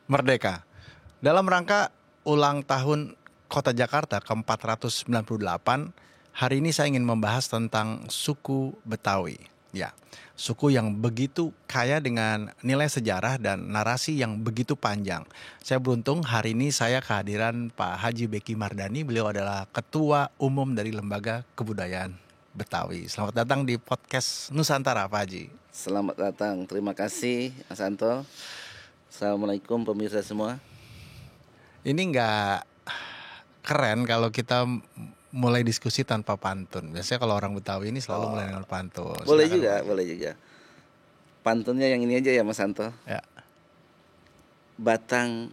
Merdeka. Dalam rangka ulang tahun Kota Jakarta ke-498, hari ini saya ingin membahas tentang suku Betawi. Ya, suku yang begitu kaya dengan nilai sejarah dan narasi yang begitu panjang. Saya beruntung hari ini saya kehadiran Pak Haji Beki Mardani. Beliau adalah Ketua Umum dari Lembaga Kebudayaan Betawi. Selamat datang di podcast Nusantara, Pak Haji. Selamat datang, terima kasih Mas Anto. Assalamualaikum pemirsa semua. Ini nggak keren kalau kita mulai diskusi tanpa pantun. Biasanya kalau orang Betawi ini selalu mulai dengan pantun. Boleh Silakan, juga, Pak. boleh juga. Pantunnya yang ini aja ya Mas Anto. Ya. Batang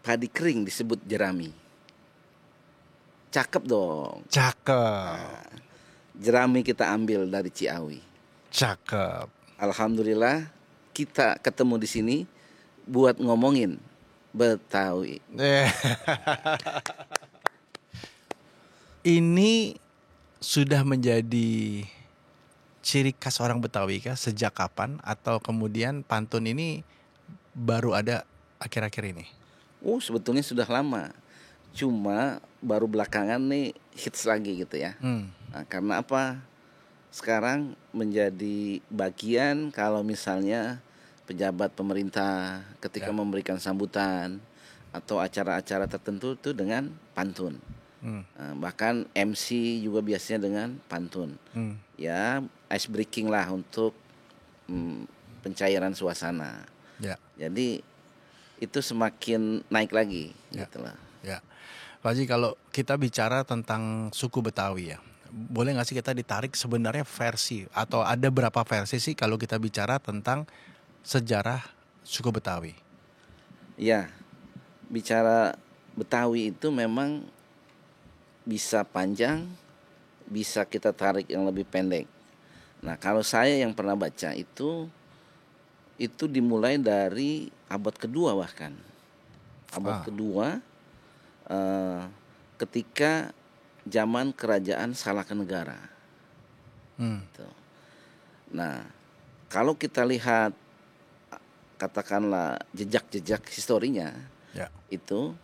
padi kering disebut jerami. Cakep dong. Cakep. Jerami kita ambil dari Ciawi. Cakep. Alhamdulillah kita ketemu di sini buat ngomongin Betawi. Ini sudah menjadi ciri khas orang Betawi kah? Sejak kapan? Atau kemudian pantun ini baru ada akhir-akhir ini? Sebetulnya sudah lama. Cuma baru belakangan nih hits lagi gitu ya. Nah, karena apa? Sekarang menjadi bagian kalau misalnya pejabat pemerintah ketika memberikan sambutan atau acara-acara tertentu itu dengan pantun. Bahkan MC juga biasanya dengan pantun. Ya, ice breaking lah untuk pencairan suasana. Ya. Jadi itu semakin naik lagi gitulah. Ya. Pak Haji, kalau kita bicara tentang suku Betawi ya, boleh nggak sih kita ditarik sebenarnya versi atau ada berapa versi sih kalau kita bicara tentang sejarah suku Betawi? Ya, bicara Betawi itu memang bisa panjang, bisa kita tarik yang lebih pendek. Nah, kalau saya yang pernah baca itu dimulai dari abad kedua bahkan. Abad kedua ketika zaman kerajaan Salakenegara. Nah, kalau kita lihat katakanlah jejak-jejak historinya, itu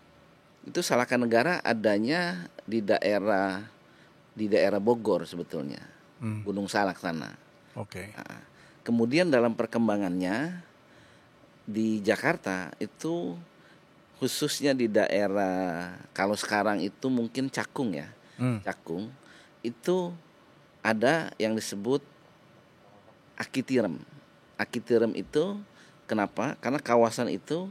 Salakenegara adanya di daerah Bogor sebetulnya, Gunung Salak sana. Nah, kemudian dalam perkembangannya di Jakarta itu khususnya di daerah kalau sekarang itu mungkin Cakung ya. Cakung itu ada yang disebut Akitirem. Akitirem itu kenapa? Karena kawasan itu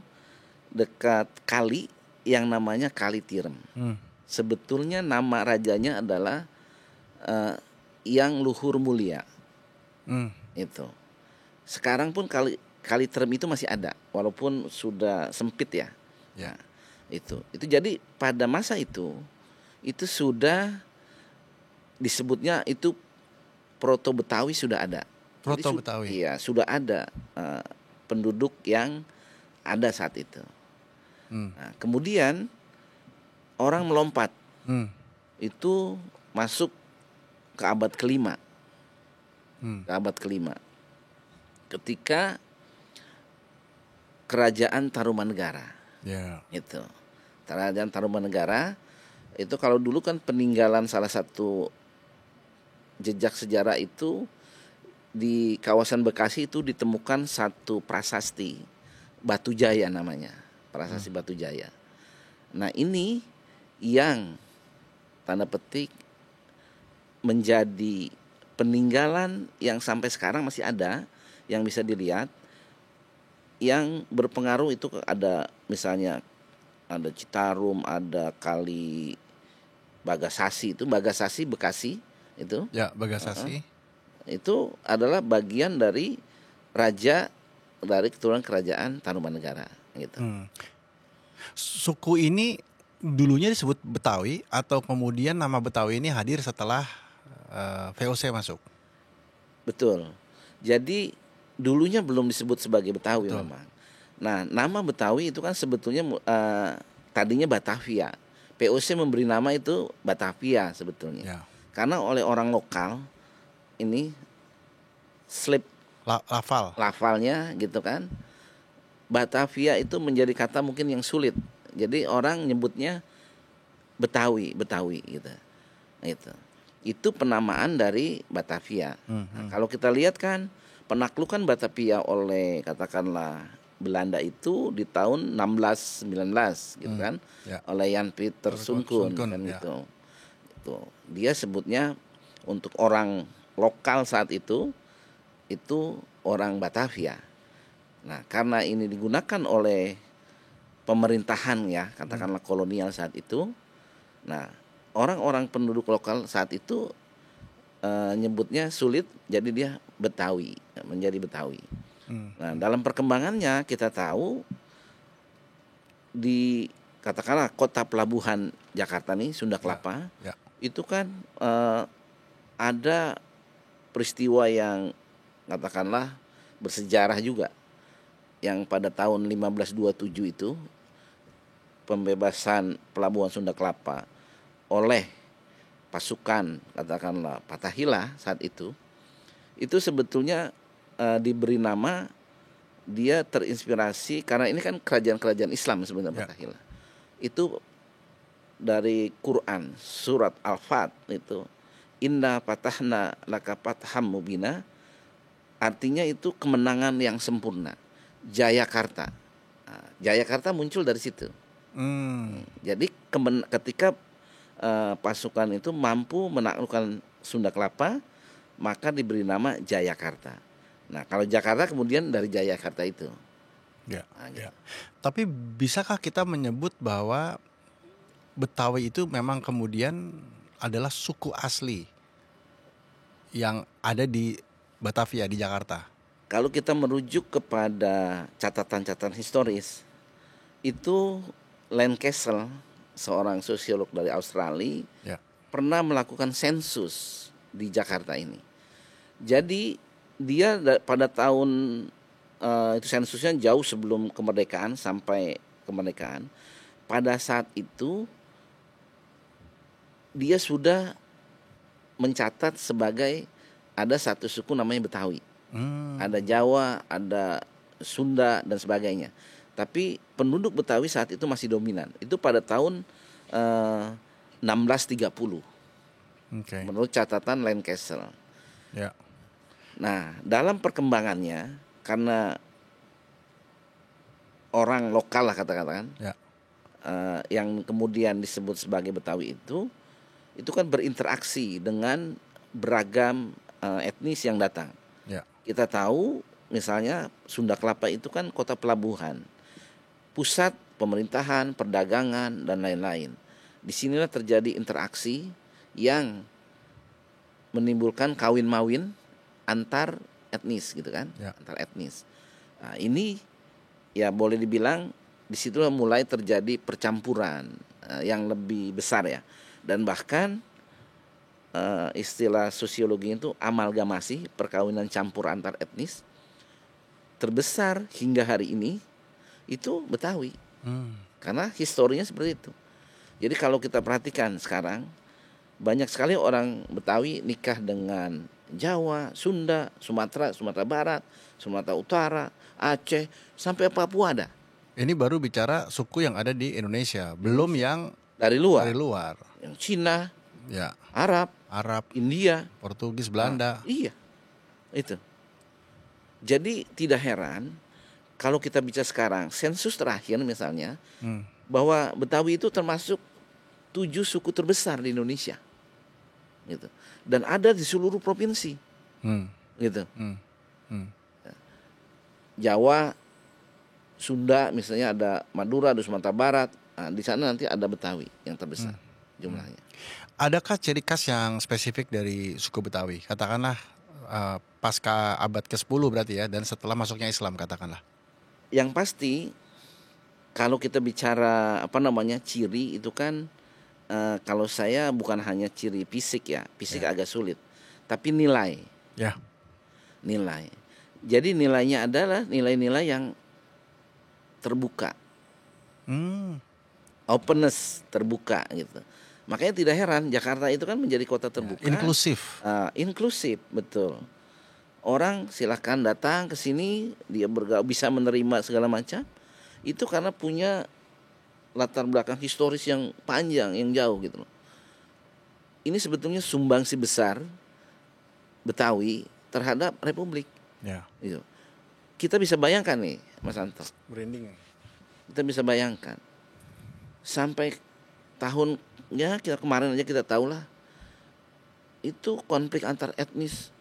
dekat kali yang namanya Kali Tirem. Sebetulnya nama rajanya adalah Yang Luhur Mulia. Itu. Sekarang pun Kali Tirem itu masih ada walaupun sudah sempit ya. Nah, itu jadi pada masa itu sudah disebutnya itu Proto Betawi sudah ada. Proto Betawi. Iya, sudah ada penduduk yang ada saat itu. Nah, kemudian orang melompat. Itu masuk ke abad kelima. Ketika Kerajaan Tarumanegara. Itu. Kerajaan Tarumanegara itu kalau dulu kan peninggalan salah satu jejak sejarah itu di kawasan Bekasi itu ditemukan satu prasasti Batu Jaya namanya, prasasti Batu Jaya. Nah, ini yang tanda petik menjadi peninggalan yang sampai sekarang masih ada yang bisa dilihat. Yang berpengaruh itu ada misalnya ada Citarum, ada Kali Bagasasi, itu Bagasasi Bekasi itu. Ya, Bagasasi. Itu adalah bagian dari raja dari keturunan kerajaan Tarumanegara gitu. Suku ini dulunya disebut Betawi atau kemudian nama Betawi ini hadir setelah VOC masuk? Betul. Jadi dulunya belum disebut sebagai Betawi memang. Nah, nama Betawi itu kan sebetulnya tadinya Batavia. POC memberi nama itu Batavia sebetulnya. Karena oleh orang lokal ini slip lafalnya gitu kan. Batavia itu menjadi kata mungkin yang sulit. Jadi orang nyebutnya Betawi gitu. Itu penamaan dari Batavia. Nah, kalau kita lihat kan penaklukan Batavia oleh katakanlah Belanda itu di tahun 1619 gitu kan, oleh Jan Pieter Soenkoen kan gitu. Dia sebutnya untuk orang lokal saat itu orang Batavia. Nah, karena ini digunakan oleh pemerintahan ya, katakanlah kolonial saat itu. Nah, orang-orang penduduk lokal saat itu nyebutnya sulit, jadi dia Betawi, menjadi Betawi. Nah, dalam perkembangannya kita tahu di katakanlah kota pelabuhan Jakarta nih, Sunda Kelapa, itu kan ada peristiwa yang katakanlah bersejarah juga, yang pada tahun 1527 itu pembebasan pelabuhan Sunda Kelapa oleh pasukan katakanlah Fatahillah saat itu sebetulnya diberi nama, dia terinspirasi karena ini kan kerajaan-kerajaan Islam sebenarnya Fatahillah. Itu dari Quran surat Al-Fat itu inna fatahna laka fatham mubina, artinya itu kemenangan yang sempurna. Jayakarta. Nah, Jayakarta muncul dari situ. Jadi ketika pasukan itu mampu menaklukkan Sunda Kelapa, maka diberi nama Jayakarta. Nah, kalau Jakarta kemudian dari Jayakarta itu. Gitu. Tapi bisakah kita menyebut bahwa Betawi itu memang kemudian adalah suku asli yang ada di Batavia, di Jakarta? Kalau kita merujuk kepada catatan-catatan historis, itu Lancaster, seorang sosiolog dari Australia, pernah melakukan sensus di Jakarta ini. Jadi dia pada tahun itu sensusnya jauh sebelum kemerdekaan sampai kemerdekaan. Pada saat itu dia sudah mencatat sebagai ada satu suku namanya Betawi. Ada Jawa, ada Sunda dan sebagainya. Tapi penduduk Betawi saat itu masih dominan. Itu pada tahun 1630. Menurut catatan Lancaster. Nah, dalam perkembangannya karena orang lokal lah katakan, yang kemudian disebut sebagai Betawi itu kan berinteraksi dengan beragam etnis yang datang. Kita tahu misalnya Sunda Kelapa itu kan kota pelabuhan, pusat pemerintahan, perdagangan dan lain-lain. Di sinilah terjadi interaksi yang menimbulkan kawin-mawin antar etnis gitu kan, antar etnis. Nah, ini ya boleh dibilang disitulah mulai terjadi percampuran yang lebih besar ya, dan bahkan istilah sosiologi itu amalgamasi, perkawinan campur antar etnis terbesar hingga hari ini itu Betawi. Karena historinya seperti itu. Jadi kalau kita perhatikan sekarang banyak sekali orang Betawi nikah dengan Jawa, Sunda, Sumatera Barat, Sumatera Utara, Aceh, sampai Papua ada. Ini baru bicara suku yang ada di Indonesia, belum yang dari luar. Yang Cina, Arab, India, Portugis, Belanda. Iya, itu. Jadi tidak heran kalau kita bicara sekarang sensus terakhir misalnya bahwa Betawi itu termasuk 7 suku terbesar di Indonesia, gitu. Dan ada di seluruh provinsi, gitu. Jawa, Sunda misalnya ada Madura, ada Sumatera Barat. Nah, di sana nanti ada Betawi yang terbesar jumlahnya. Adakah ciri khas yang spesifik dari suku Betawi? Katakanlah pasca abad ke-10 berarti ya, dan setelah masuknya Islam katakanlah. Yang pasti kalau kita bicara ciri itu kan kalau saya bukan hanya ciri fisik ya, fisik agak sulit, tapi nilai. Nilai. Jadi nilainya adalah nilai-nilai yang terbuka. Openness, terbuka gitu. Makanya tidak heran Jakarta itu kan menjadi kota terbuka. Inklusif. Inklusif, betul. orang silahkan datang ke sini, dia bisa menerima segala macam. Itu karena punya latar belakang historis yang panjang, yang jauh gitu loh. Ini sebetulnya sumbangsi besar Betawi terhadap Republik. Ya. Gitu. Kita bisa bayangkan nih, Mas Anto. Branding. Kita bisa bayangkan sampai tahunnya kita kemarin aja kita tahu lah, itu konflik antar etnis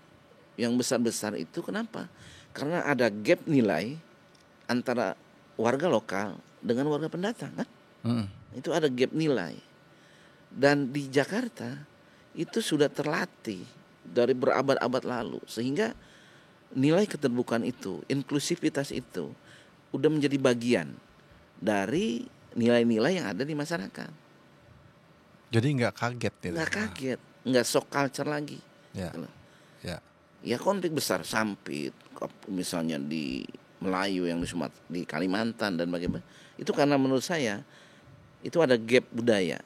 yang besar-besar itu kenapa? Karena ada gap nilai antara warga lokal dengan warga pendatang kan? Itu ada gap nilai. Dan di Jakarta itu sudah terlatih dari berabad-abad lalu, sehingga nilai keterbukaan itu, inklusivitas itu udah menjadi bagian dari nilai-nilai yang ada di masyarakat. Jadi nggak kaget gitu. Nggak kaget, nggak shock culture lagi. Ya. Ya. Ya konflik besar sampit, misalnya di Melayu yang di Kalimantan dan bagaimana. Itu karena menurut saya itu ada gap budaya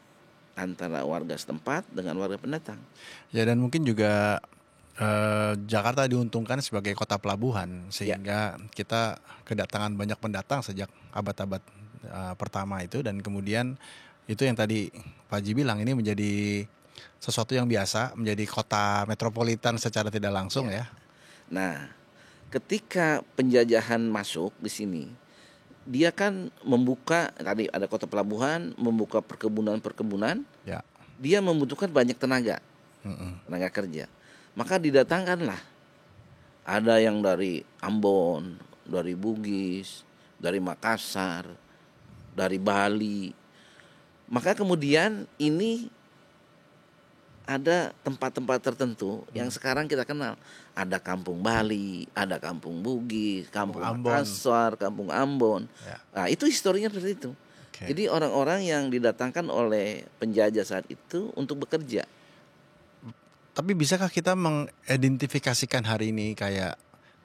antara warga setempat dengan warga pendatang. Ya, dan mungkin juga Jakarta diuntungkan sebagai kota pelabuhan sehingga kita kedatangan banyak pendatang sejak abad-abad pertama itu, dan kemudian itu yang tadi Pak Haji bilang, ini menjadi sesuatu yang biasa, menjadi kota metropolitan secara tidak langsung ya. Nah, ketika penjajahan masuk di sini, dia kan membuka, tadi ada kota pelabuhan, membuka perkebunan-perkebunan. Ya. Dia membutuhkan banyak tenaga kerja. Maka didatangkanlah, ada yang dari Ambon, dari Bugis, dari Makassar, dari Bali. Maka kemudian ini ada tempat-tempat tertentu yang sekarang kita kenal. Ada Kampung Bali, ada Kampung Bugis, Kampung Makassar, Kampung Ambon. Ya. Nah, itu historinya seperti itu. Okay. Jadi orang-orang yang didatangkan oleh penjajah saat itu untuk bekerja. Tapi bisakah kita mengidentifikasikan hari ini kayak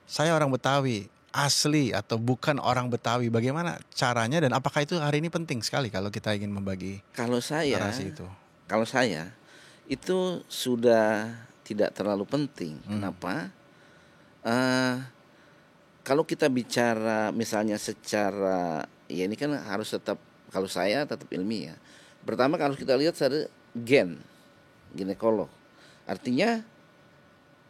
saya orang Betawi, asli atau bukan orang Betawi? Bagaimana caranya dan apakah itu hari ini penting sekali kalau kita ingin membagi narasi itu? Kalau saya itu sudah tidak terlalu penting. Kenapa? Kalau kita bicara misalnya secara, ya ini kan harus tetap, kalau saya tetap ilmiah. Pertama kalau kita lihat secara ginekolog, artinya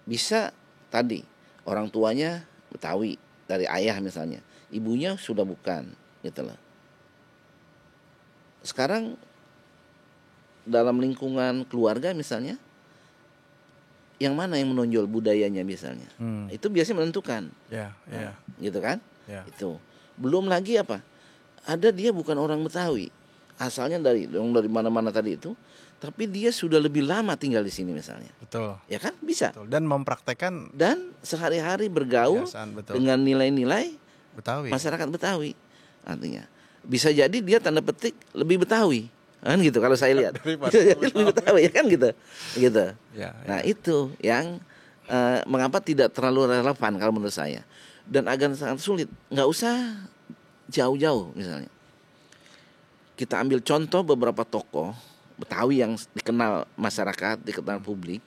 bisa tadi orang tuanya Betawi dari ayah misalnya, ibunya sudah bukan, gitu loh. Sekarang dalam lingkungan keluarga misalnya, yang mana yang menonjol budayanya misalnya, itu biasanya menentukan, gitu kan? Itu belum lagi apa? Ada dia bukan orang Betawi, asalnya dari mana-mana tadi itu, tapi dia sudah lebih lama tinggal di sini misalnya. Betul. Ya kan bisa. Betul. Dan mempraktekkan dan sehari-hari bergaul dengan nilai-nilai Betawi, masyarakat Betawi. Artinya bisa jadi dia tanda petik lebih Betawi. Kan gitu kalau saya lihat. Lebih Betawi ya kan gitu. Nah, itu yang mengapa tidak terlalu relevan kalau menurut saya. Dan agak sangat sulit. Nggak usah jauh-jauh misalnya. Kita ambil contoh beberapa tokoh Betawi yang dikenal masyarakat, dikenal publik.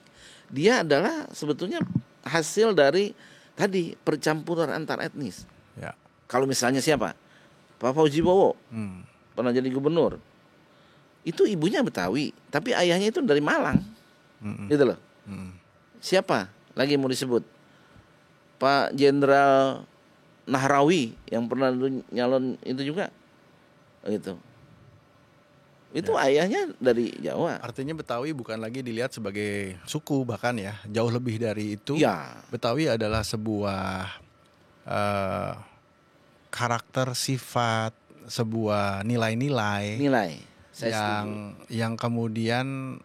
Dia adalah sebetulnya hasil dari tadi percampuran antar etnis. Ya. Kalau misalnya siapa? Pak Fauzi Bowo. Pernah jadi gubernur. Itu ibunya Betawi, tapi ayahnya itu dari Malang, gitu loh. Siapa lagi mau disebut? Pak Jenderal Nahrawi yang pernah nyalon itu juga, gitu. Itu ayahnya dari Jawa. Artinya Betawi bukan lagi dilihat sebagai suku, bahkan ya jauh lebih dari itu. Ya. Betawi adalah sebuah karakter, sifat, sebuah nilai-nilai. Yang kemudian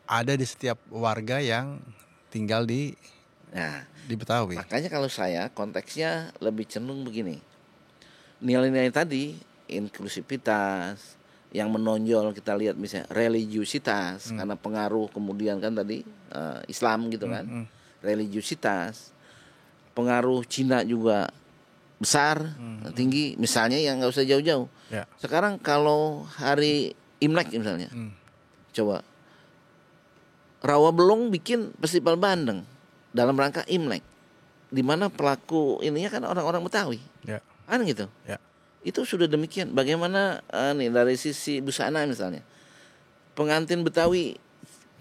ada di setiap warga yang tinggal di Betawi. Makanya kalau saya konteksnya lebih cenderung begini. Nilai-nilai tadi, inklusivitas, yang menonjol kita lihat misalnya religiusitas, karena pengaruh kemudian kan tadi Islam gitu kan. Religiusitas, pengaruh Cina juga besar, tinggi, misalnya yang nggak usah jauh-jauh. Sekarang kalau hari Imlek misalnya, coba Rawabelong bikin festival bandeng dalam rangka Imlek. di mana pelaku ininya kan orang-orang Betawi, Ya. kan gitu. Ya. Itu sudah demikian. Bagaimana nih dari sisi busana misalnya, pengantin Betawi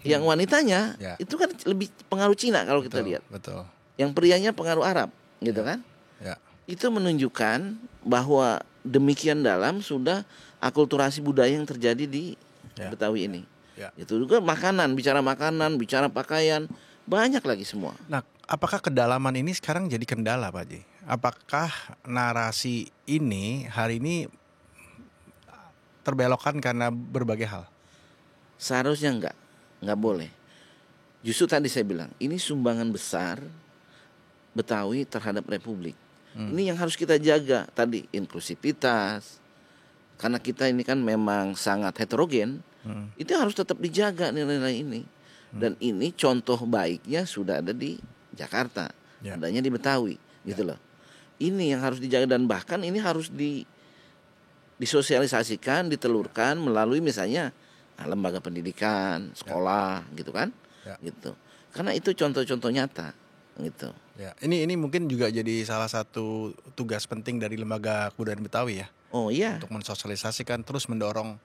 yang wanitanya Ya. itu kan lebih pengaruh Cina kalau kita lihat. Betul. Yang prianya pengaruh Arab, gitu kan? Ya. Itu menunjukkan bahwa demikian dalam sudah akulturasi budaya yang terjadi di Betawi ini. Ya. Itu juga makanan, bicara pakaian, banyak lagi semua. Nah, apakah kedalaman ini sekarang jadi kendala, Pak Haji? Apakah narasi ini hari ini terbelokkan karena berbagai hal? Seharusnya enggak boleh. Justru tadi saya bilang, ini sumbangan besar Betawi terhadap Republik. Ini yang harus kita jaga tadi, inklusivitas. Karena kita ini kan memang sangat heterogen, itu harus tetap dijaga nilai-nilai ini. Dan ini contoh baiknya sudah ada di Jakarta, adanya di Betawi, gitu loh. Ini yang harus dijaga dan bahkan ini harus disosialisasikan, ditelurkan melalui misalnya lembaga pendidikan, sekolah, gitu kan, gitu. Karena itu contoh-contoh nyata, gitu. Ya, ini mungkin juga jadi salah satu tugas penting dari Lembaga Kebudayaan Betawi ya. Oh iya. Untuk mensosialisasikan, terus mendorong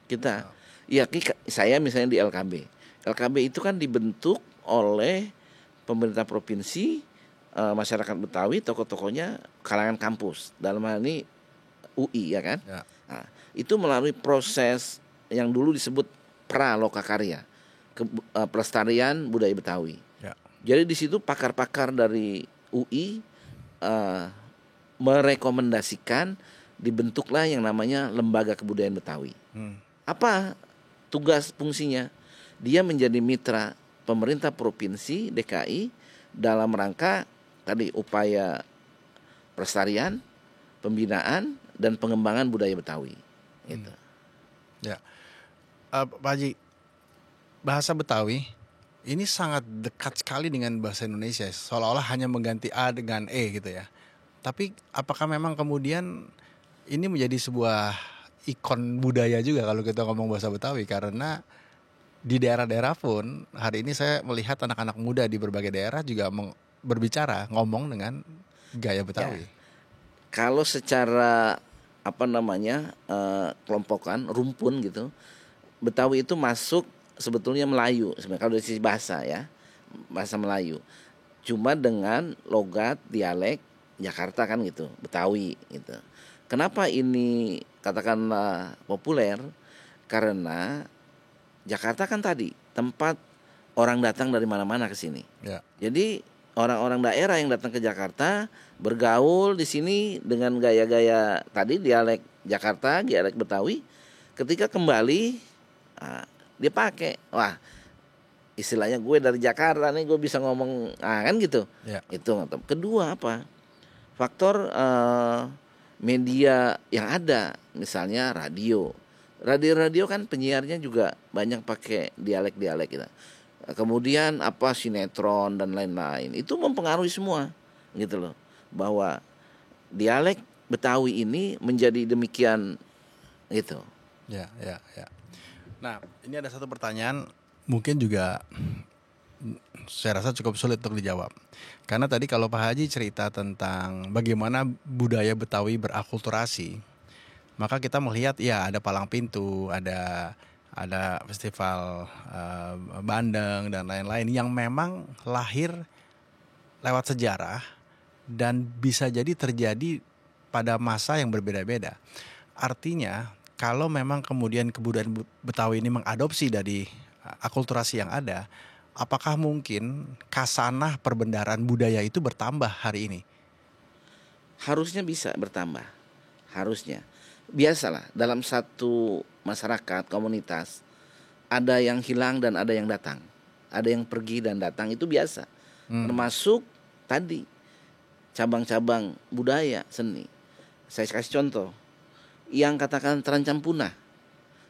kita. Ya, saya misalnya di LKB. LKB itu kan dibentuk oleh pemerintah provinsi, masyarakat Betawi, tokoh-tokohnya, kalangan kampus. Dalam hal ini UI ya kan. Ya. Nah, itu melalui proses yang dulu disebut Pralokakarya, pelestarian budaya Betawi. Ya. Jadi di situ pakar-pakar dari UI merekomendasikan dibentuklah yang namanya Lembaga Kebudayaan Betawi. Apa tugas fungsinya? Dia menjadi mitra pemerintah provinsi DKI dalam rangka tadi upaya pelestarian, pembinaan dan pengembangan budaya Betawi. Gitu. Ya, Pak Haji, bahasa Betawi ini sangat dekat sekali dengan bahasa Indonesia, seolah-olah hanya mengganti A dengan E gitu ya. Tapi apakah memang kemudian ini menjadi sebuah ikon budaya juga kalau kita ngomong bahasa Betawi? Karena di daerah-daerah pun hari ini saya melihat anak-anak muda di berbagai daerah juga berbicara, ngomong dengan gaya Betawi. Ya. Kalau secara kelompokan, rumpun gitu, Betawi itu masuk sebetulnya Melayu sebenarnya kalau dari sisi bahasa ya, bahasa Melayu. Cuma dengan logat dialek Jakarta kan gitu, Betawi gitu. Kenapa ini katakanlah populer? Karena Jakarta kan tadi tempat orang datang dari mana-mana ke sini. Ya. Jadi orang-orang daerah yang datang ke Jakarta bergaul di sini dengan gaya-gaya tadi dialek Jakarta, dialek Betawi. Ketika kembali dia pakai, wah istilahnya gue dari Jakarta nih, gue bisa ngomong, kan gitu. Ya. Itu. Kedua apa? Faktor media yang ada, misalnya radio. Radio kan penyiarnya juga banyak pakai dialek-dialek gitu. Kemudian sinetron dan lain-lain. Itu mempengaruhi semua gitu loh. Bahwa dialek Betawi ini menjadi demikian gitu. Ya. Nah, ini ada satu pertanyaan mungkin juga saya rasa cukup sulit untuk dijawab. Karena tadi kalau Pak Haji cerita tentang bagaimana budaya Betawi berakulturasi, maka kita melihat ya ada palang pintu, ada festival bandeng dan lain-lain yang memang lahir lewat sejarah dan bisa jadi terjadi pada masa yang berbeda-beda. Artinya kalau memang kemudian kebudayaan Betawi ini mengadopsi dari akulturasi yang ada, apakah mungkin kasanah perbendaharaan budaya itu bertambah hari ini? Harusnya bisa bertambah, harusnya. Biasalah dalam satu masyarakat, komunitas, ada yang hilang dan ada yang datang, ada yang pergi dan datang, itu biasa. Termasuk tadi cabang-cabang budaya seni. Saya kasih contoh yang katakan terancam punah.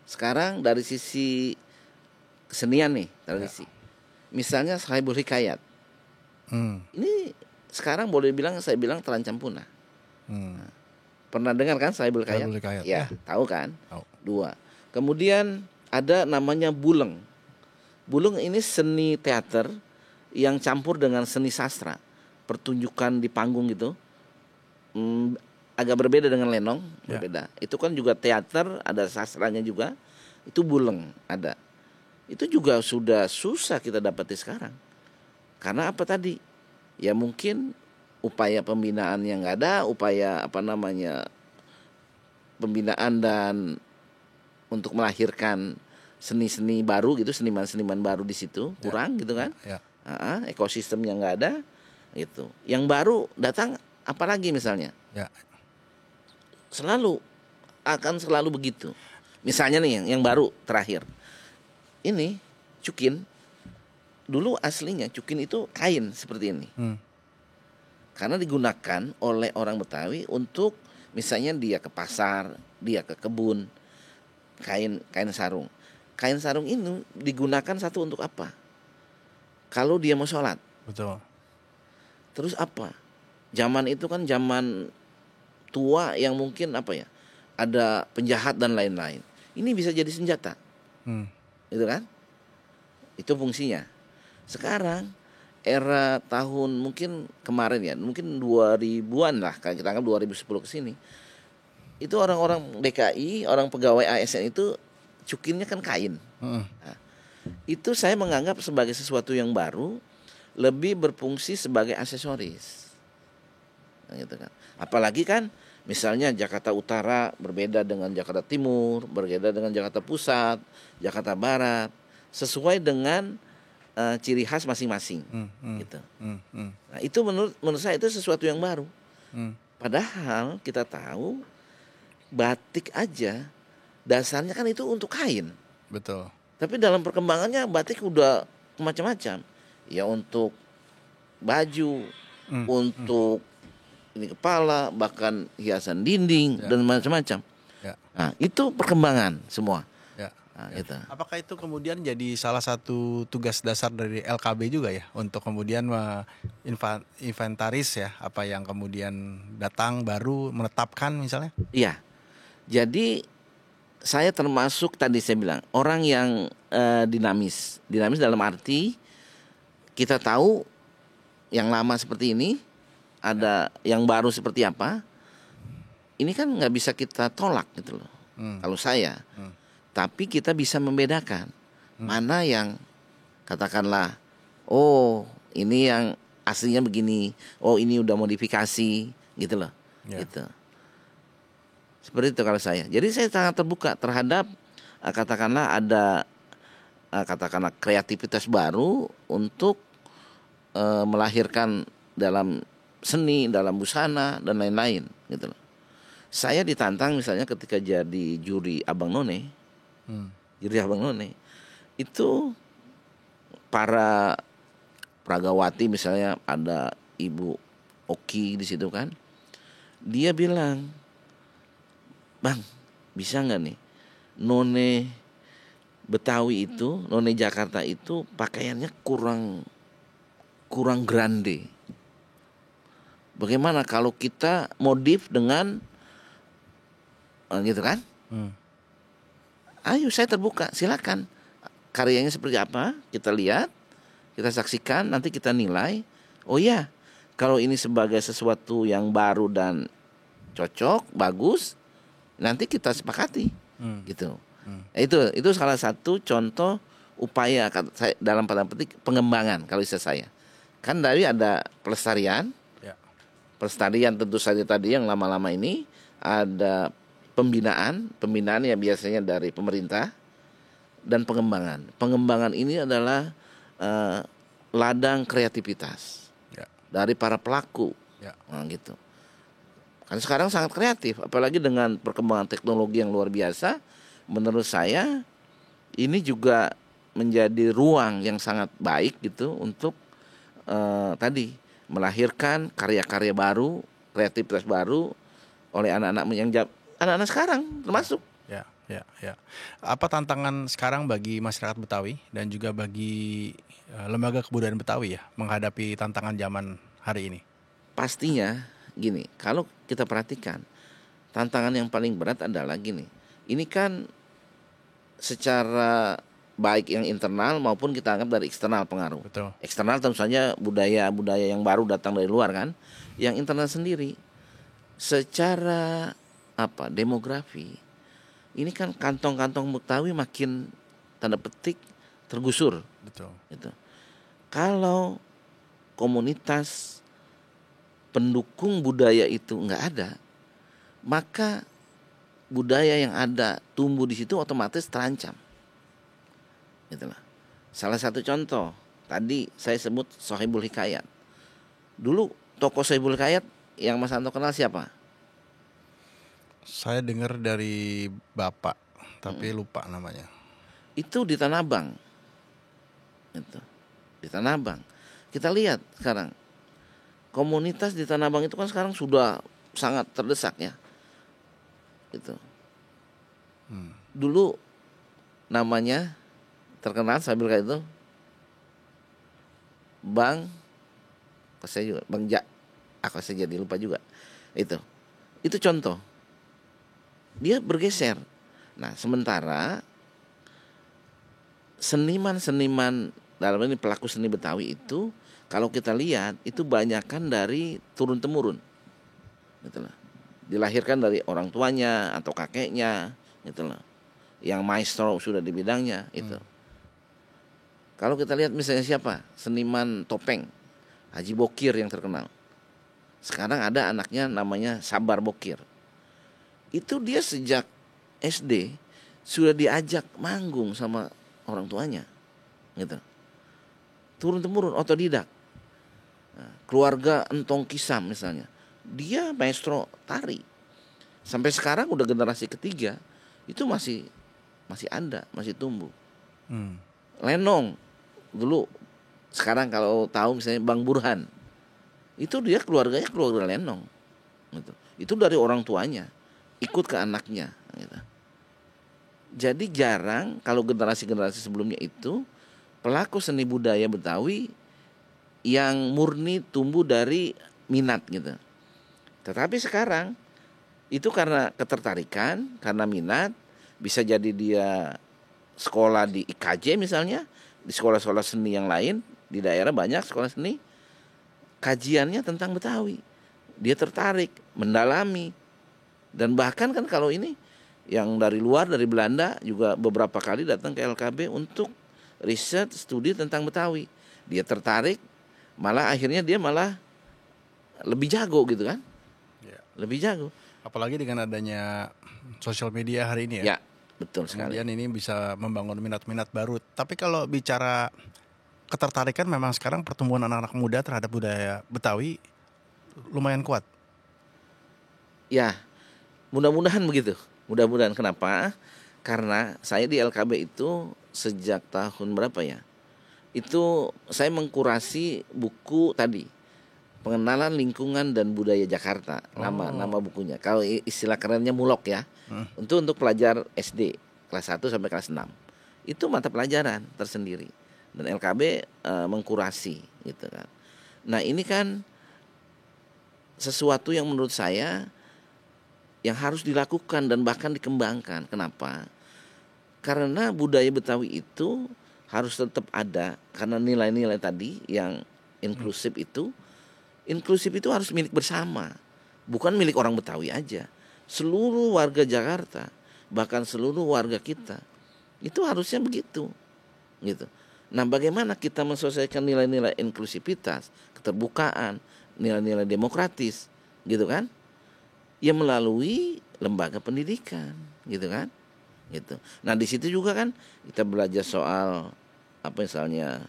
Sekarang dari sisi kesenian nih, tradisi. Misalnya Sahibul Hikayat. Ini sekarang boleh saya bilang terancam punah. Pernah dengar kan Sahibul Hikayat? Ya, tahu kan? Tahu. 2. Kemudian ada namanya Buleng. Buleng ini seni teater yang campur dengan seni sastra. pertunjukan di panggung gitu, agak berbeda dengan lenong, berbeda. Itu kan juga teater, ada sastranya juga, itu buleng ada. Itu juga sudah susah kita dapati sekarang. Karena apa tadi? Ya mungkin upaya pembinaan yang nggak ada, upaya pembinaan dan untuk melahirkan seni-seni baru gitu, seniman-seniman baru di situ kurang gitu kan? Ekosistem yang nggak ada, gitu. Yang baru datang apalagi misalnya? Akan selalu begitu. Misalnya nih yang baru terakhir. Ini cukin, dulu aslinya cukin itu kain seperti ini. Karena digunakan oleh orang Betawi untuk misalnya dia ke pasar, dia ke kebun, kain sarung. Kain sarung ini digunakan satu untuk apa? Kalau dia mau sholat. Betul. Terus apa? Zaman itu kan zaman tua yang mungkin ada penjahat dan lain-lain. Ini bisa jadi senjata. Gitu kan? Itu fungsinya. Sekarang era tahun mungkin kemarin ya, mungkin 2000-an lah, kalau kita anggap 2010 ke sini. Itu orang-orang DKI, orang pegawai ASN itu cukinnya kan kain. Nah, itu saya menganggap sebagai sesuatu yang baru, lebih berfungsi sebagai aksesoris. Nah, gitu kan. Apalagi kan misalnya Jakarta Utara berbeda dengan Jakarta Timur, berbeda dengan Jakarta Pusat, Jakarta Barat, sesuai dengan ciri khas masing-masing. Gitu. Nah, itu menurut saya itu sesuatu yang baru. Padahal kita tahu batik aja dasarnya kan itu untuk kain. Betul. Tapi dalam perkembangannya batik udah macam-macam. Ya untuk baju, untuk ini kepala, bahkan hiasan dinding dan macam-macam. Nah, itu perkembangan semua. Gitu. Apakah itu kemudian jadi salah satu tugas dasar dari LKB juga ya untuk kemudian inventaris ya apa yang kemudian datang baru menetapkan misalnya? Iya. Jadi saya termasuk tadi saya bilang orang yang dinamis dalam arti kita tahu yang lama seperti ini, ada yang baru seperti apa. Ini kan nggak bisa kita tolak gitu loh. Kalau saya. Tapi kita bisa membedakan mana yang katakanlah, oh ini yang aslinya begini, oh ini udah modifikasi gitu loh, gitu. Seperti itu kalau saya. Jadi saya sangat terbuka terhadap katakanlah ada katakanlah kreativitas baru untuk melahirkan dalam seni, dalam busana dan lain-lain gitu loh. Saya ditantang misalnya ketika jadi juri Abang None. Juri Abang None itu para pragawati misalnya ada Ibu Oki di situ kan, dia bilang, Bang bisa nggak nih None Betawi itu, None Jakarta itu pakaiannya kurang grande. Bagaimana kalau kita modif dengan gitu kan? Ayo saya terbuka, silakan. Karyanya seperti apa, kita lihat, kita saksikan, nanti kita nilai. Oh iya, kalau ini sebagai sesuatu yang baru dan cocok, bagus, nanti kita sepakati, gitu. Itu salah satu contoh upaya dalam tanda petik pengembangan kalau istilah saya. Kan dari ada pelestarian tentu saja tadi yang lama-lama ini ada pembinaan yang biasanya dari pemerintah dan pengembangan. Pengembangan ini adalah ladang kreativitas dari para pelaku, nah, gitu. Kan sekarang sangat kreatif, apalagi dengan perkembangan teknologi yang luar biasa. Menurut saya ini juga menjadi ruang yang sangat baik gitu untuk tadi melahirkan karya-karya baru, kreativitas baru oleh anak-anak sekarang termasuk. Ya. Apa tantangan sekarang bagi masyarakat Betawi dan juga bagi lembaga kebudayaan Betawi ya menghadapi tantangan zaman hari ini? Pastinya gini, kalau kita perhatikan tantangan yang paling berat adalah gini. Ini kan secara baik yang internal maupun kita anggap dari eksternal pengaruh. Betul. Eksternal tentu saja budaya-budaya yang baru datang dari luar kan. Yang internal sendiri secara demografi ini kan kantong-kantong Betawi makin tanda petik tergusur. Betul. Gitu. Kalau komunitas pendukung budaya itu nggak ada, maka budaya yang ada tumbuh di situ otomatis terancam. Itulah. Salah satu contoh tadi saya sebut Sohibul Hikayat. Dulu tokoh Sohibul Hikayat yang Mas Anto kenal siapa? Saya dengar dari bapak, tapi lupa namanya. Itu di Tanah Abang. Itu di Tanah Abang. Kita lihat sekarang komunitas di Tanah Abang itu kan sekarang sudah sangat terdesak ya. Gitu. Dulu namanya terkenal sambil kayak itu Bang aku saya jadi lupa juga. Itu contoh. Dia bergeser. Nah, sementara seniman-seniman dalam ini pelaku seni Betawi itu kalau kita lihat itu banyakkan dari turun temurun. Gitu lah. Dilahirkan dari orang tuanya atau kakeknya, gitu lah. Yang maestro sudah di bidangnya itu. Kalau kita lihat misalnya siapa? Seniman topeng Haji Bokir yang terkenal. Sekarang ada anaknya namanya Sabar Bokir. Itu dia sejak SD sudah diajak manggung sama orang tuanya. Gitu. Turun temurun otodidak. Nah, keluarga Entong Kisam misalnya. Dia maestro tari. Sampai sekarang udah generasi ketiga itu masih ada, masih tumbuh. Lenong dulu, sekarang kalau tahu misalnya Bang Burhan, itu dia keluarganya keluarga Lenong, gitu. Itu dari orang tuanya ikut ke anaknya, gitu. Jadi jarang kalau generasi-generasi sebelumnya itu pelaku seni budaya Betawi yang murni tumbuh dari minat gitu. Tetapi sekarang itu karena ketertarikan, karena minat, bisa jadi dia sekolah di IKJ misalnya, di sekolah-sekolah seni yang lain, di daerah banyak sekolah seni, kajiannya tentang Betawi. Dia tertarik, mendalami. Dan bahkan kan kalau ini, yang dari luar, dari Belanda, juga beberapa kali datang ke LKB untuk riset, studi tentang Betawi. Dia tertarik, malah akhirnya dia malah lebih jago gitu kan. Lebih jago. Apalagi dengan adanya sosial media hari ini ya. Ya, betul sekali. Kemudian ini bisa membangun minat-minat baru. Tapi kalau bicara ketertarikan, memang sekarang pertumbuhan anak-anak muda terhadap budaya Betawi lumayan kuat. Ya, mudah-mudahan begitu. Mudah-mudahan. Kenapa? Karena saya di LKB itu sejak tahun berapa ya? Itu saya mengkurasi buku tadi, Pengenalan Lingkungan dan Budaya Jakarta, nama bukunya. Kalau istilah kerennya mulok ya. Untuk pelajar SD kelas 1 sampai kelas 6. Itu mata pelajaran tersendiri. Dan LKB mengkurasi gitu kan. Nah, ini kan sesuatu yang menurut saya yang harus dilakukan dan bahkan dikembangkan. Kenapa? Karena budaya Betawi itu harus tetap ada, karena nilai-nilai tadi yang inklusif itu harus milik bersama, bukan milik orang Betawi aja. Seluruh warga Jakarta, bahkan seluruh warga kita, itu harusnya begitu, gitu. Nah, bagaimana kita mensosialisasikan nilai-nilai inklusivitas, keterbukaan, nilai-nilai demokratis, gitu kan? Ya melalui lembaga pendidikan, gitu kan? Gitu. Nah, di situ juga kan kita belajar soal misalnya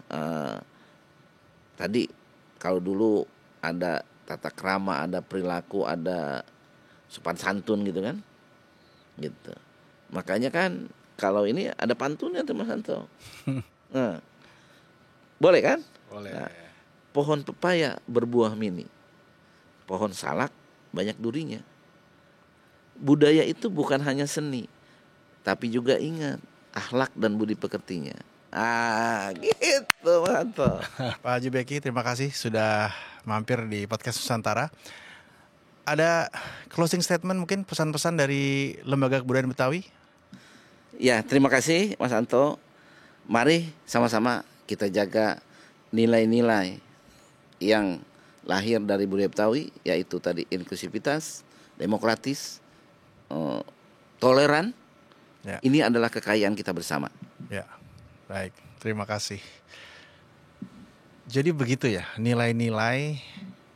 tadi kalau dulu ada tata krama, ada perilaku, ada sopan santun gitu kan, gitu. Makanya kan kalau ini ada pantunnya tuh Mas Santo. Nah, boleh kan? Boleh. Nah, pohon pepaya berbuah mini, pohon salak banyak durinya. Budaya itu bukan hanya seni, tapi juga ingat akhlak dan budi pekertinya. Gitu Mas Santo. Pak Haji Beki, terima kasih sudah mampir di podcast Nusantara. Ada closing statement mungkin, pesan-pesan dari Lembaga Kebudayaan Betawi? Ya, terima kasih Mas Anto. Mari sama-sama kita jaga nilai-nilai yang lahir dari budaya Betawi, yaitu tadi inklusivitas, demokratis, toleran. Ya. Ini adalah kekayaan kita bersama. Ya, baik. Terima kasih. Jadi begitu ya, nilai-nilai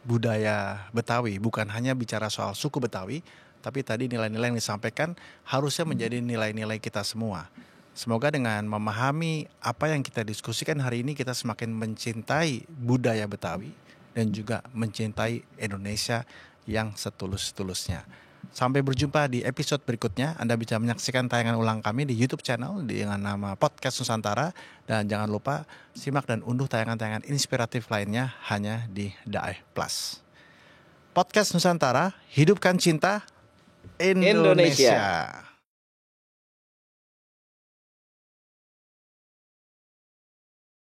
budaya Betawi, bukan hanya bicara soal suku Betawi, tapi tadi nilai-nilai yang disampaikan harusnya menjadi nilai-nilai kita semua. Semoga dengan memahami apa yang kita diskusikan hari ini, kita semakin mencintai budaya Betawi dan juga mencintai Indonesia yang setulus-tulusnya. Sampai berjumpa di episode berikutnya. Anda bisa menyaksikan tayangan ulang kami di YouTube channel dengan nama Podcast Nusantara. Dan jangan lupa simak dan unduh tayangan-tayangan inspiratif lainnya hanya di Daeh Plus. Podcast Nusantara, hidupkan cinta Indonesia.